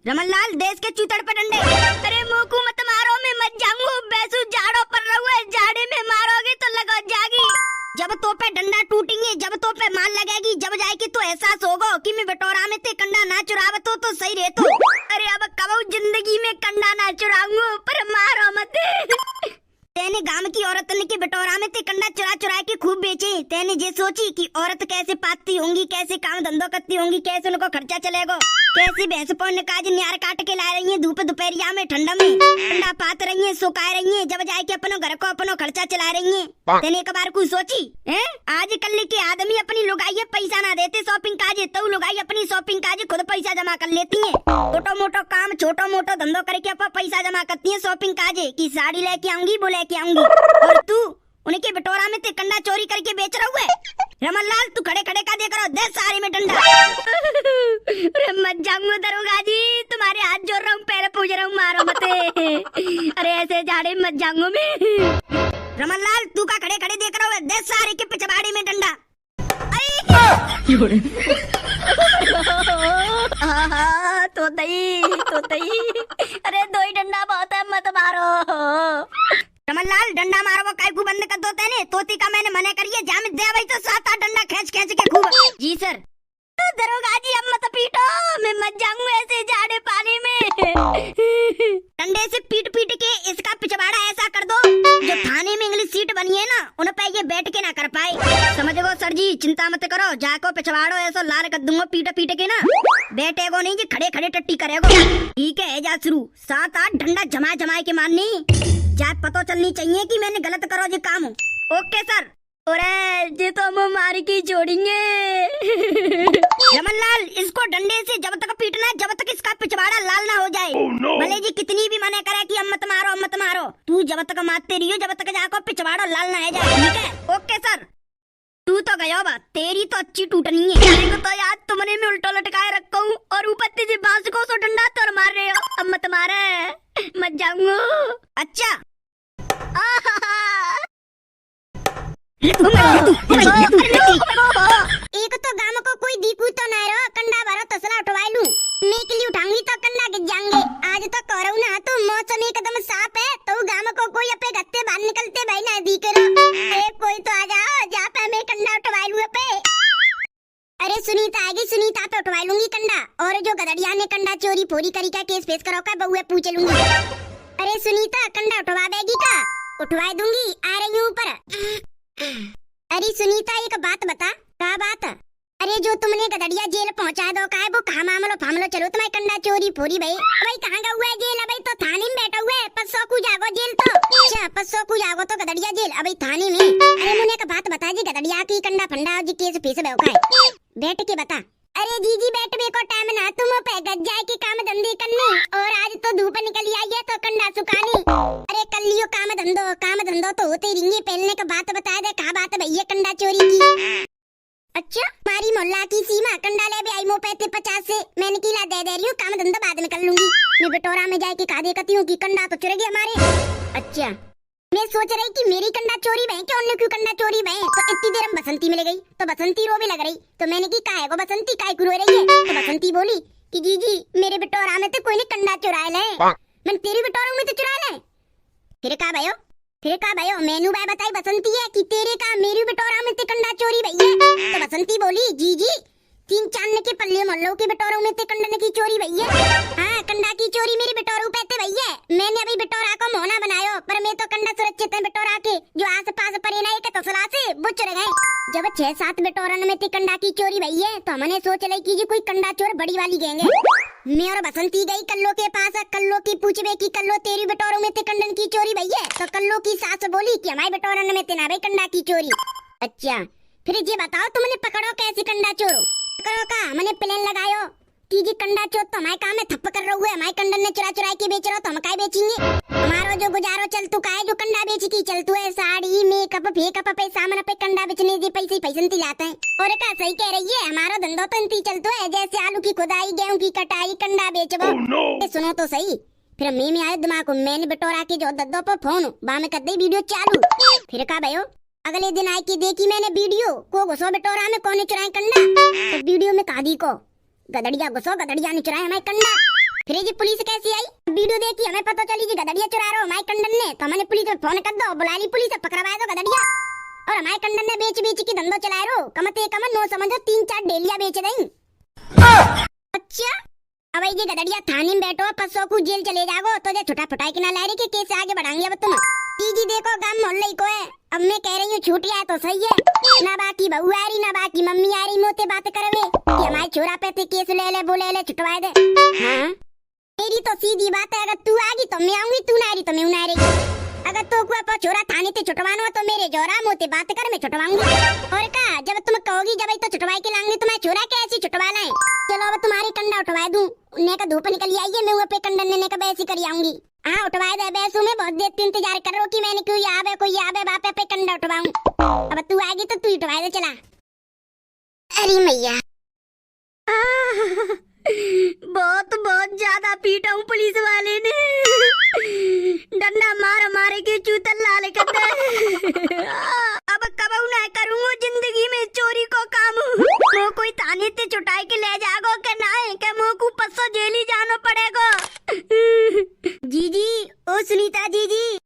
रमनलाल देश के चूतड़ पे डंडे। अरे मोकू मत मारो, मैं मत जाऊंगा। बैसू जाड़ो पर रहूँ, जाड़े में मारोगे तो लगा जागी। जब तो पे डंडा टूटेंगे, जब तो पे मार लगेगी, जब जाएगी तो एहसास होगा कि मैं बटोरा में ते कंडा ना चुरावत हो तो सही रहतो। अरे अब कब जिंदगी में कंडा ना चुराऊंगा, पर मारो मत। तेने गांव की औरत ने के बटोरा में ते कंडा चुरा चुरा के खूब बेचे। तेने ये सोची कि औरत कैसे पाती होंगी, कैसे काम धंधो करती होंगी, कैसे उनको खर्चा चलेगा, कैसी भैंस पौने काज न्यार काट के ला रही है धूप दोपहरिया में ठंडा में ठंडा पात रही है, सुकाए रही है, जब जाके अपनो घर को अपनो खर्चा चला रही है। तेने एक बार कुछ सोची है? आज कल के आदमी अपनी लुगाई पैसा ना देते शॉपिंग काज, तो लुगाई अपनी शॉपिंग काज खुद पैसा जमा कर लेती है। छोटो मोटो काम, छोटो मोटो धंधो करके अपन पैसा जमा करती है शॉपिंग काज की साड़ी लेके आऊंगी, वो लेके आऊंगी। और तू उनके बटोरा में ते कंडा चोरी करके बेच रहा है। रमनलाल तू खड़े खड़े का देख रहा हो, दे सारे में डंडा। अरे मत जाऊंगा दरोगा जी, तुम्हारे हाथ जोड़ रहा हूँ, पैर पूज रहा हूँ, मारो मत। अरे ऐसे झाड़े मत जाऊंगा मैं। रमनलाल तू का खड़े खड़े देख रहा हो, दे सारे के पिछवाड़े में डंडा। तो दई। अरे दो ही डंडा बहुत है, मत मारो। रमनलाल डंडा मारो वो काय को बंद कर दो। तेने तोती का मैंने मना करिए, जाम दे भाई तो 7-8 डंडा खींच खींच के खूब। जी सर। दरोगा जी अब मत पीटो, मैं मत जाऊंगा ऐसे जाड़े पानी में। डंडे से पीट पीट के इसका पिछवाड़ा ऐसा कर दो जो थाने में इंग्लिश सीट बनी है ना, उन पे ये बैठ के ना कर पाए। समझ गो सर जी, चिंता मत करो, जाको पिछवाड़ो ऐसा लाल कर दूंगा पीट पीट के ना, बैठेगो नहीं जी, खड़े खड़े टट्टी करेगो। ठीक है जा शुरू, 7-8 डंडा जमा जमा के मारनी, जात पतो चलनी चाहिए कि मैंने गलत करो जी काम। Okay sir. अरे ये तो हम मार के छोड़ेंगे। रमनलाल इसको डंडे से जब तक पीटना है जब तक इसका पिछवाड़ा लाल ना हो जाए। भले जी कितनी भी मना करे कि हम मत मारो, तू जब तक मारते रहियो जब तक जाको पिछवाड़ा लाल ना हो जाए। ठीक है? Okay sir. तू तो गया बात, तेरी तो अच्छी टूटनी है। तो यार तुमने मैं उल्टा लटकाए रखा हूँ और ऊपर तेरे बांस को सो डंडा तो मार रहे हो। अब मत मारे, मत जाऊंगा। अच्छा एक तो गांव को कोई दीकू तो ना रहो, कंडा भरो तसला उठवा लूं, मैं के लिए उठाऊंगी तो कंडा गिर जाएंगे। आज तो करो ना, तो मौसम एकदम साफ है, तो गांव को कोई अपने गत्ते बाहर निकलते भाई ना दी करो। कोई तो आ जाओ, जा पे मैं कंडा उठवा लूं पे। अरे सुनीता आएगी, सुनीता पे उठवा लूंगी कंडा। और जो गदड़िया ने कंडा चोरी फोरी करी का केस पेश करो का बहुए पूछ लूंगी। अरे सुनीता कंडा उठवा देगी का? उठवा दूंगी, आ रही हूँ ऊपर। अरे सुनीता एक बात बता। क्या बात? अरे जो तुमने गदड़िया जेल पहुंचा दो का है, वो कहाँ मामलो फामलो चलो तुम्हारे कंडा चोरी फोरी भाई कहाँ का हुआ है जेल? अभी तो थाने में बैठा हुआ है, 500 को जागो जेल तो। अच्छा 500 को जागो तो गदड़िया जेल अभी थाने में। अरे मुझे एक बात बता जी, गदड़िया की कंडा फंडा जी केस फीस बेवका है, बैठ के बता। अरे जीजी बैठ में को टाइम ना, तुम पे गज जाए की काम धंधे करने, और आज तो धूप निकली आई है तो कंडा सुखाने। अरे कर लियो काम धंधो तो होते ही रहेंगे। पहले का बात बता दे, कहा बात भैया कंडा चोरी की? अच्छा मारी मोहल्ला की सीमा कंडा ले भी आई मो पैसे 50 से, मैंने किला दे रही हूँ, काम धंधा बाद में कर लूंगी। मैं बटोरा में जाके कहा देखती हूँ कि कंडा तो चुर गया हमारे। अच्छा मैं सोच रही कि मेरी कंडा चोरी भई क्या, उन्हें क्यों कंडा चोरी भई? तो इतनी देर हम बसंती मिल गई तो बसंती रो भी लग रही, तो मैंने की कहा है वो बसंती काय रो रही है? तो बसंती बोली कि जीजी मेरे बटोरा में तो कोई ने कंडा चुरा ले, मैंने तेरी बटोरा में तो चुरा ले। फिर कहा भयो मैनू भाई बताई बसंती है कि तेरे का मेरी बटोरा में ते कंडा चोरी भई है। तो बसंती बोली जीजी 3-4 के पल्ले मोहल्लों के बटोरों में ते कंडा की चोरी भई है। हाँ कंडा की चोरी मेरे बटोरों पे भई है। मैंने अभी बटोरा को मोहना बनायो, पर मैं तो कंडा सुरक्षित है बटोरा के, जो आस पास पड़े ना एक तसला से वो चुर गए। जब 6-7 बटोरन में ते कंडा की चोरी भई है तो हमने सोच ली कि कोई कंडा चोर बड़ी वाली गैंग है। मैं और बसंती गई कल्लो के पास, कल्लो की पूछबे की कल्लो तेरी बटोरों में ते कंडन की चोरी भई है? तो कल्लो की सास बोली कि हमारे बटोरन में ते ना भई कंडा की चोरी। अच्छा फिर ये बताओ तुमने पकड़ो कैसे कंडा चोर? करो का हमने प्लान लगायो कि जी कंडा चोर तो हमारे काम में थप्प कर रहा है, हमारे कंडन ने चुरा चुरा के बेच रहा, तो हम काय बेचेंगे? हमारो जो गुजारो चल तू का है, जो कंडा बेच की चल तू है, साड़ी मेकअप फेकअप पे सामान पे कंडा बेचने दे पैसे लाते हैं। और का सही कह रही है, हमारा धंधो तो इंती चलतो है, जैसे आलू की खुदाई गेहूं की कटाई कंडा बेचबो। सुनो तो सही, फिर मैं आयो दिमाग को, मैंने बटोरा के जो दद्दो पर फोन बा में कर दे वीडियो चालू। फिर का भयो अगले दिन आई की देखी मैंने वीडियो को घुसो बटोरा में कौन चुराए कंडा, तो वीडियो में कहा दी को गदड़िया घुसो, गदड़िया ने चुराए हमारे कंडा। फिर जी पुलिस कैसी आई? वीडियो देखी हमें पता चली जी गदड़िया चुरा रहा हमारे कंडन ने, तो हमने पुलिस में फोन कर दो, बुला ली पुलिस, पकड़वा दो गदड़िया। और हमारे कंडन ने बेच बेच की धंधो चला रो, कमते कम नो समझो 3-4 डेलिया बेच दई। अच्छा अब ये गदड़िया थाने में बैठो, 500 को जेल चले जाओ, तो जे छुटा फुटाई के ना ला रही के केस आगे बढ़ाएंगे अब तुम। जी देखो गांव मोहल्ले को है, अब मैं कह रही हूँ छूटी है तो सही है, ना बाकी बहू आ रही ना बाकी मम्मी आ रही मोते बात करवे कि हमारे छोरा पे ते केस ले ले बोले ले छुटवा दे। हाँ मेरी तो सीधी बात है, अगर तू आगी तो मैं आऊंगी, तू ना आ रही तो मैं ना आ रही। अगर तो को छोरा थाने ते छुटवानो तो मेरे जोरा मोते बात कर मैं छुटवाऊंगी। और का जब तुम कहोगी जब तो छुटवाई के लाऊंगी, तुम्हारे छोरा कैसी छुटवा लाए। चलो अब तुम्हारी कंडा उठवा दूं, ने का धूप निकल आई है, मैं वो पे कंडन ने का बैसी कर आऊंगी। हाँ उठवा दे बैसू, मैं बहुत देर इंतजार कर रहा हूँ कि मैंने क्यों आवे कोई आवे बापे पे कंडा उठवाऊं। अब तू आएगी तो तू उठवा दे चला। अरे मैया बहुत बहुत ज्यादा पीटा हूँ पुलिस वाले ने, डंडा मार मारे के चूतल लाल कर दे। अब कब ना करूँगा जिंदगी में चोरी को काम, वो कोई थाने ते छुटाई के ले जागो के ना है के मो को 500 जेल ही जानो पड़ेगा। जी ओ सुनीता जी।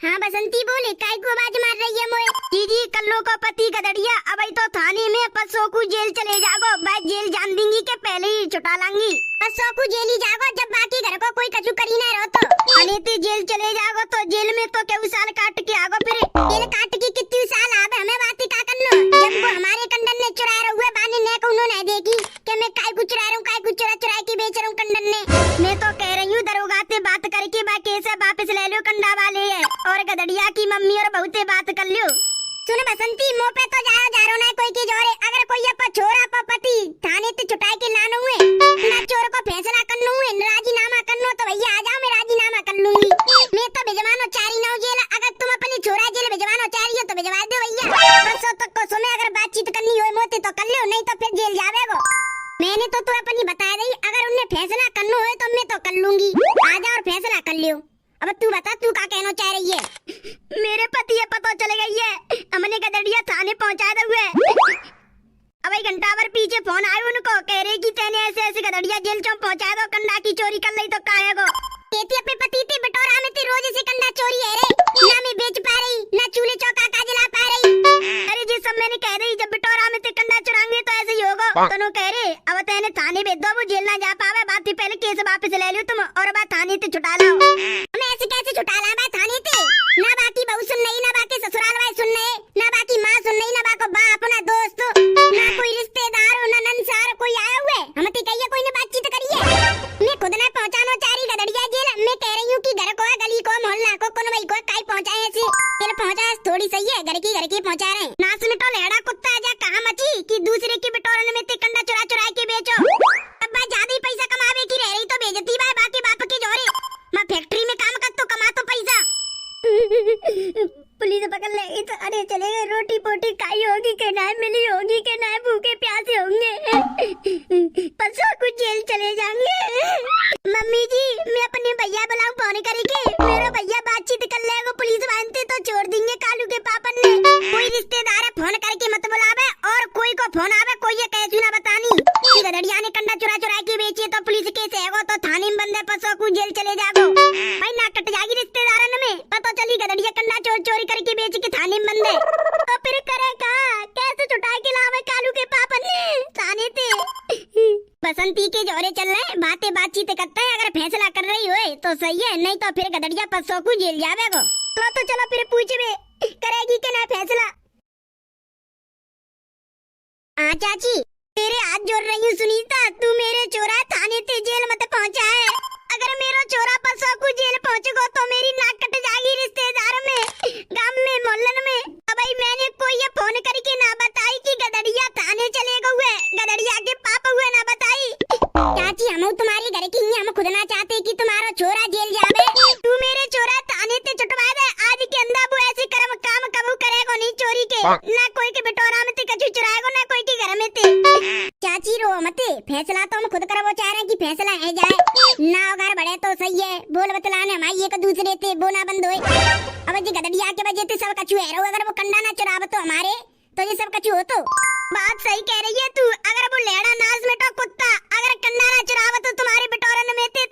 हाँ बसंती बोले काय को आवाज मार रही है मोए। जी कल्लो को पति गदड़िया अब तो थाने में 500 को जेल चले जागो, मैं जेल जान दूंगी के पहले ही छुटा लांगी। 500 को जेल ही जागो, जब बाकी घर को कोई कछु करी ना रहो तो अरे ते जेल चले जागो तो जेल में तो क्या साल काट के आगो, फिर जेल काट के कितनी साल आवे हमें बात का करनो। जब वो हमारे कंडन ने चुरा रहे हुए बाने ने को उन्होंने देखी कि मैं काय कुछ चुरा रहा हूँ, काय कुछ चुरा के बेच रहा हूँ कंडन ने। मैं तो कह रही हूँ दरोगा से बात करके बा केस वापस ले लो कंडा वाले है, और गदड़िया की मम्मी और बहुते बात कर लियो। सुन बसंती मो पे तो जाओ जा रो ना कोई की जोरे, अगर कोई अपा छोरा अपा पति थाने ते छुटाई के लानो हुए ना चोर को फैसला करनो हुए राजीनामा करनो तो भैया आ जाओ, मैं राजीनामा कर लूंगी। मैं तो भिजवानो चारी ना जेल, अगर तुम अपनी छोरा जेल भिजवानो चारी हो तो भिजवा दो भैया। परसों तक को सुने अगर बातचीत करनी हो मोते तो कर लियो, नहीं तो फिर जेल जावेगो। मैंने तो तू अपनी बता दी, अगर उन्हें फैसला करना हो तो मैं तो कर लूंगी, आ जा और फैसला कर लियो। अब तू बता तू क्या कहना चाह रही है। मेरे पति ये पता चल गई है, हमने गदड़िया थाने पहुंचा दे हुए। अब एक घंटा भर पीछे फोन आए उनको, कह रहे कि तेने ऐसे ऐसे गदड़िया जेल चौक पहुंचा दो, कंडा की चोरी कर ली तो काहेगो। कहती अपने पति ते बटोरा में ते रोज से कंडा चोरी है रे, ना मैं बेच पा रही ना चूल्हे चौका का जला पा रही। अरे जी सब मैंने कह रही जब बटोरा में ते कंडा चुराएंगे तो ऐसे ही होगा। तो नो कह रहे अब तेने थाने भेज दो, वो जेल ना जा पावे, बात पहले केस वापस ले लियो तुम और बात थाने ते छुटा लाओ। मैं ऐसे कैसे छुटा ला बात थाने ते, ना बाकी बहू सुन नहीं, ना बाकी ससुराल वाले सुन नहीं, ना बाकी माँ सुन नहीं, ना बाको बा अपना दोस्त, ना कोई रिश्तेदार ना ननसार कोई आया हुए, हम ते कहिए कोई ने बातचीत करी है। मैं खुद ना पहुंचानो चारी गदड़िया जेल, मैं कह रही हूँ कि घर को गली को मोहल्ला को कोनो भाई को काई पहुंचाए ऐसे तेरे पहुंचा थोड़ी सही है, घर की पहुंचा रहे। नास मिटो लेड़ा कुत्ता जा कहाँ मची कि दूसरे के बिटोरन में ते कंडा चुरा के बेचो। अब भाई ज्यादा ही पैसा कमावे की रह रही तो बेइज्जती भाई बाकी बाप के जोरे, मैं फैक्ट्री में काम कर तो कमा तो पैसा। पुलिस पकड़ लेगी तो अरे चलेगा, रोटी पोटी खाई होगी के ना मिली होगी के ना भूखे प्यासे होंगे, परसों कुछ जेल चले जाएंगे। मम्मी जी मैं अपने भैया बुलाऊं फोन करके, मेरा भैया बातचीत कर लेगा, पुलिस वाले तो छोड़ देंगे कालू के पापन ने। कोई रिश्तेदार है फोन करके मत बुलावे, और कोई को फोन आवे कोई ये कैसी ना बतानी कि गदड़िया ने कंडा चुरा के बेची तो पुलिस केस हैगो तो थाने में बंदे 500 को जेल चले जागो। भाई ना कट जाएगी रिश्तेदारन में, पता चली गदड़िया कंडा चोरी करके बेच के थाने में बंदे, तो फिर करेगा कैसे छुटाई के लावे कालू के पापन ने थाने ते। बसंती के जोरे चल रहे बातें बातचीत करते हैं, अगर फैसला कर रही हो तो सही है, नहीं तो फिर गदड़िया 500 को जेल जावेगो। तो चलो फिर पूछे करेगी के ना फैसला। हाँ चाची तेरे हाथ जोड़ रही हूँ सुनीता, तू मेरे चोरा थाने ते जेल मत पहुँचा है, अगर मेरा चोरा 500 को जेल पहुँचेगो तो मेरी नाक कट जाएगी रिश्तेदार में गांव में मोहल्लन में। अब भाई मैंने कोई ये फोन करके ना बताई कि गदड़िया थाने चले गए, गदड़िया के पापा हुए ना बताई। चाची हम तुम्हारे घर की हम खुद ना चाहते कि तुम्हारा छोरा जेल जावे, तू मेरे चोरा थाने ते छुटवा दे आज के अंदर, वो ऐसे कर्म काम कबू करेगो नहीं चोरी के, ना कोई के बिटोरा में ते कछु चुराएगो ना कोई के घर में ते। चाची रो मत, फैसला तो हम खुद करवो चाह रहे हैं कि फैसला है जाए ना, अगर बड़े तो सही है बोल बतलाने हमारी एक दूसरे ते बोना बंद होए। अब जी गदड़िया के वजह से सब कछु है, अगर वो कंडा ना चुराव तो हमारे तो ये सब कछु हो तो। बात सही कह रही है तू, अगर वो लेड़ा नाज में तो कुत्ता अगर कंडा ना चुराव तो तुम्हारे बिटोरन में ते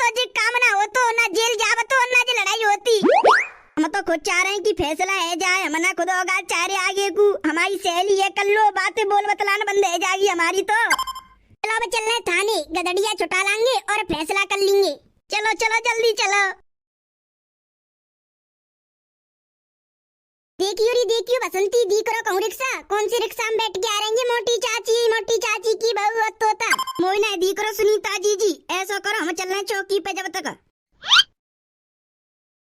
खुद चाह रहे हैं कि फैसला है जाए, मना खुद होगा चाह रहे आगे को हमारी सहेली है, कर लो बातें बोल बतलाना बंद है जाएगी हमारी तो। चलो अब चल रहे थाने, गदड़िया छुटा लाएंगे और फैसला कर लेंगे। चलो चलो जल्दी चलो। देखियो बसंती दी करो कहूँ रिक्शा, कौन सी रिक्शा में बैठ के आ रही है? मोटी चाची की बहू तोता मोइना दी करो सुनीता जी ऐसा करो हम चल रहे चौकी पे जब तक।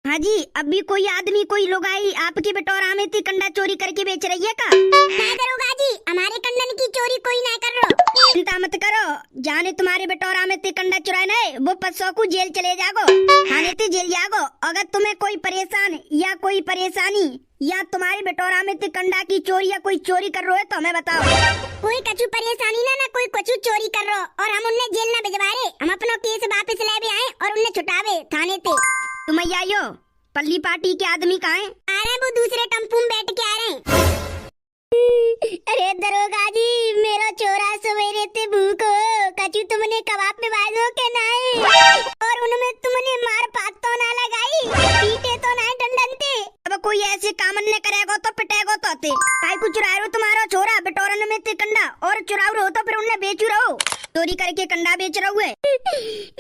हाँ जी, अभी कोई आदमी कोई लुगाई आपके बटोरा में थी कंडा चोरी करके बेच रही है का? नहीं दरोगा जी, हमारे कंडन की चोरी कोई ना कर रो। चिंता मत करो, जाने तुम्हारे बटोरा में थी कंडा चुराए नहीं वो 500 को जेल चले जागो, थाने ते जेल जागो। अगर तुम्हें कोई परेशान या कोई परेशानी या तुम्हारे बटोरा में थी कंडा की चोरी या कोई चोरी कर रहे हो तो हमें बताओ। कोई कछु परेशानी ना कोई कछु चोरी कर रहो और हम उन्हें जेल न भिजवारे, हम अपना केस वापस ले भी आए और उन्हें छुटावे थाने ते। तुम आइयो, पल्ली पार्टी के आदमी कहाँ हैं? आ रहे हैं, वो दूसरे टम्पू में बैठ के आ रहे हैं। अरे दरोगा जी, मेरा चोरा सवेरे ते भूख कचू तुमने कबाब पे बाजो के नाए और उनमें तुमने मार पात तो ना लगाई, पीटे तो ना डंडन ते। अब कोई ऐसे काम न करेगा तो पिटेगा तो ते। काय को चुरा रहे हो तुम्हारा छोरा बटोरन में ते कंडा और चुराव रहो तो फिर उन्हें बेचू रहो, चोरी करके कंडा बेच रहा हुए।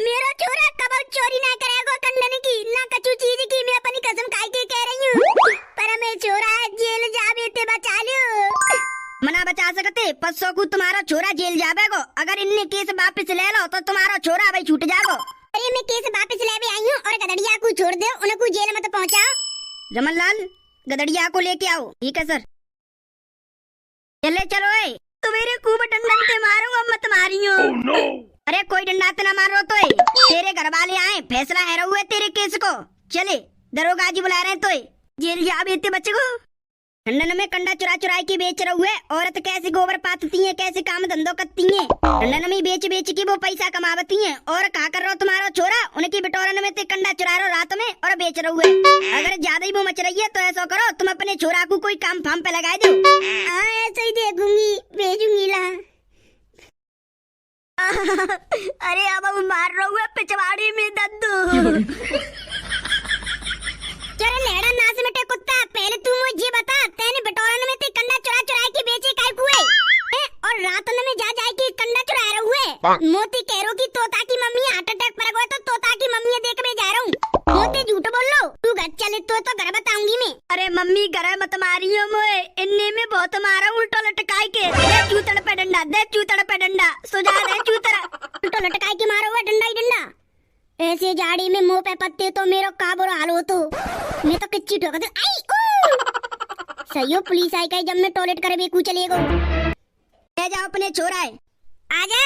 मेरा छोरा कब चोरी ना करेगा कंडन की ना कछु चीज की, मैं अपनी कसम खाई के कह रही हूँ। पर मैं छोरा जेल जावे ते बचा लियो। मना बचा सकते 500 को तुम्हारा छोरा जेल जावेगो, अगर इनने केस वापस ले लो तो तुम्हारा छोरा भाई छूट जागो। अरे मैं केस वापस ले भी आई हूँ और गदड़िया को छोड़ दो, उनको जेल मत पहुँचाओ। रमनलाल गदड़िया को लेके आओ। ठीक है सर। चले चलो तो मेरे खूब डंडन से मारूंगा, मत मारियो। no. अरे कोई डंडा तो ना मारो तो तेरे घर वाले आए फैसला है हुए तेरे केस को। चले दरोगा जी बुला रहे तो जेल जा बेते बच्चे को। ठंडन में कंडा चुरा के बेच रहे हुए, औरत कैसे गोबर पातती है, कैसे काम धंधो करती है, ठंडन में बेच के वो पैसा कमावती है। और कहा कर रहा तुम्हारा छोरा उनकी बिटोरन में ते कंडा चुरा रहे रात में और बेच रहे हुए। अगर ज्यादा ही वो मच रही है तो ऐसा करो तुम अपने छोरा को कोई काम फाम पे लगा दो। ऐसे ही देखूंगी भेजूंगी ला। अरे अब मार रहा हुआ पिछवाड़ी में दद्दू। चल लेड़ा नास में कुत्ता, पहले तू मुझे बता तेने बटोरन में ते कंडा चुरा के बेचे काय कुए और रात में जा के कंडा चुरा रहे हुए। मोती कह रो की तोता की मम्मी हार्ट अटैक पर गए तो तोता की मम्मी देख में जा रहा हूँ। मोती झूठ बोल लो, तू घर चले तो घर बताऊंगी मैं। अरे मम्मी घर मत मारियो मोए, इन्ने में बहुत मारा उल्टो लटकाई के। दे चूतड़ पे डंडा सुझा दे चूतरा उल्टो लटकाई के मारो हुआ डंडा ही डंडा। ऐसे जाड़ी में मुंह पे पत्ते तो मेरा का बुरा हाल हो तो मैं तो कच्ची ठोकर दूं। सही हो पुलिस आई जब मैं टॉयलेट करे बेकू चलेगो। ले जाओ अपने छोरा है, आजा।